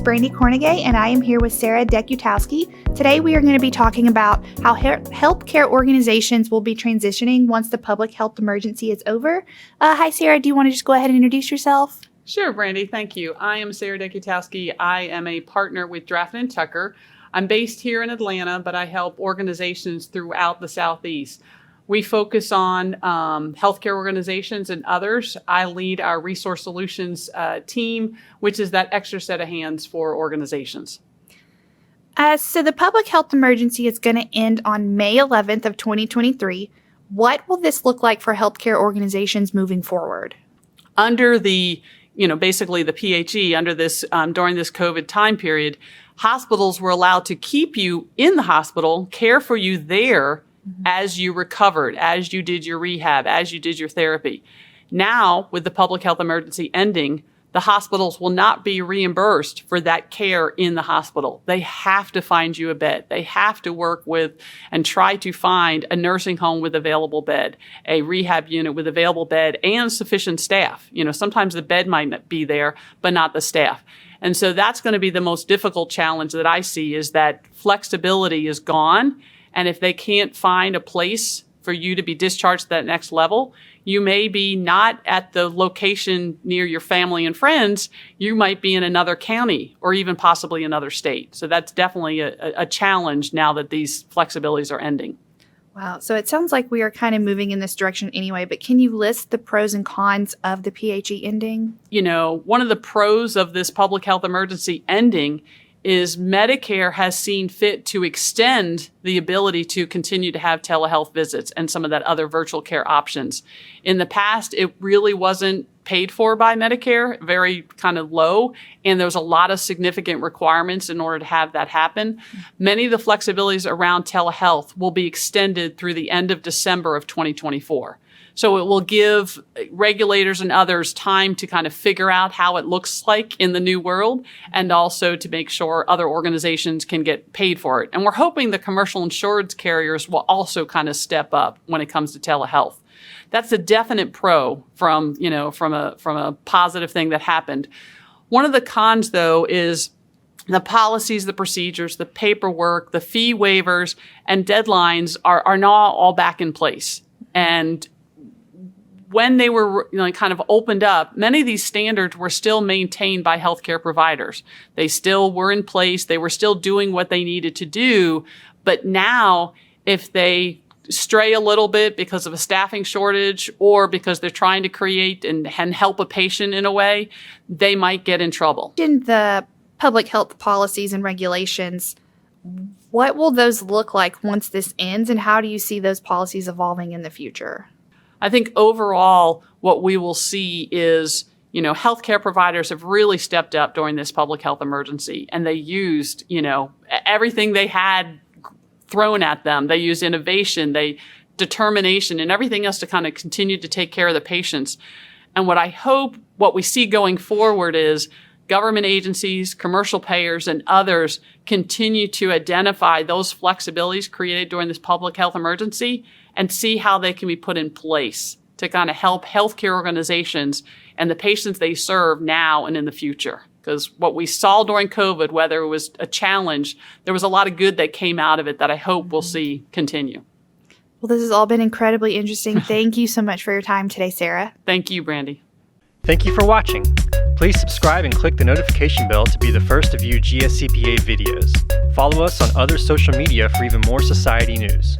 is Brandy Cornegay, and I am here with Sarah Dekutowski. Today we are going to be talking about how healthcare organizations will be transitioning once the public health emergency is over. Hi, Sarah. Do you want to just go ahead and introduce yourself? Sure, Brandy. Thank you. I am Sarah Dekutowski. I am a partner with Drafton & Tucker. I'm based here in Atlanta, but I help organizations throughout the Southeast. We focus on healthcare organizations and others. I lead our Resource Solutions team, which is that extra set of hands for organizations. So the public health emergency is going to end on May 11th of 2023. What will this look like for healthcare organizations moving forward? Under the, basically the PHE, under this, during this COVID time period, hospitals were allowed to keep you in the hospital, care for you there, as you recovered, as you did your rehab, as you did your therapy. Now, with the public health emergency ending, the hospitals will not be reimbursed for that care in the hospital. They have to find you a bed. They have to work with and try to find a nursing home with available bed, a rehab unit with available bed, and sufficient staff. Sometimes the bed might not be there, but not the staff. And so that's going to be the most difficult challenge that I see, is that flexibility is gone. And if they can't find a place for you to be discharged to that next level, you may be not at the location near your family and friends. You might be in another county or even possibly another state. So that's definitely a challenge now that these flexibilities are ending. Wow. So it sounds like we are kind of moving in this direction anyway, but can you list the pros and cons of the PHE ending? One of the pros of this public health emergency ending is Medicare has seen fit to extend the ability to continue to have telehealth visits and some of that other virtual care options. In the past, it really wasn't paid for by Medicare, very kind of low, and there was a lot of significant requirements in order to have that happen. Many of the flexibilities around telehealth will be extended through the end of December of 2024. So it will give regulators and others time to kind of figure out how it looks like in the new world, and also to make sure other organizations can get paid for it. And we're hoping the commercial insurance carriers will also kind of step up when it comes to telehealth. That's a definite pro from a positive thing that happened. One of the cons, though, is the policies, the procedures, the paperwork, the fee waivers, and deadlines are not all back in place. And when they were kind of opened up, many of these standards were still maintained by healthcare providers. They still were in place. They were still doing what they needed to do. But now, if they stray a little bit because of a staffing shortage or because they're trying to create and help a patient in a way, they might get in trouble. In the public health policies and regulations, what will those look like once this ends, and how do you see those policies evolving in the future? I think overall, what we will see is, healthcare providers have really stepped up during this public health emergency, and they used, everything they had thrown at them. They used innovation, determination, and everything else to kind of continue to take care of the patients. And what we see going forward is government agencies, commercial payers, and others continue to identify those flexibilities created during this public health emergency and see how they can be put in place to kind of help healthcare organizations and the patients they serve now and in the future. Because what we saw during COVID, whether it was a challenge, there was a lot of good that came out of it that I hope we'll see continue. Well, this has all been incredibly interesting. Thank you so much for your time today, Sarah. Thank you, Brandy. Thank you for watching. Please subscribe and click the notification bell to be the first to view GSCPA videos. Follow us on other social media for even more society news.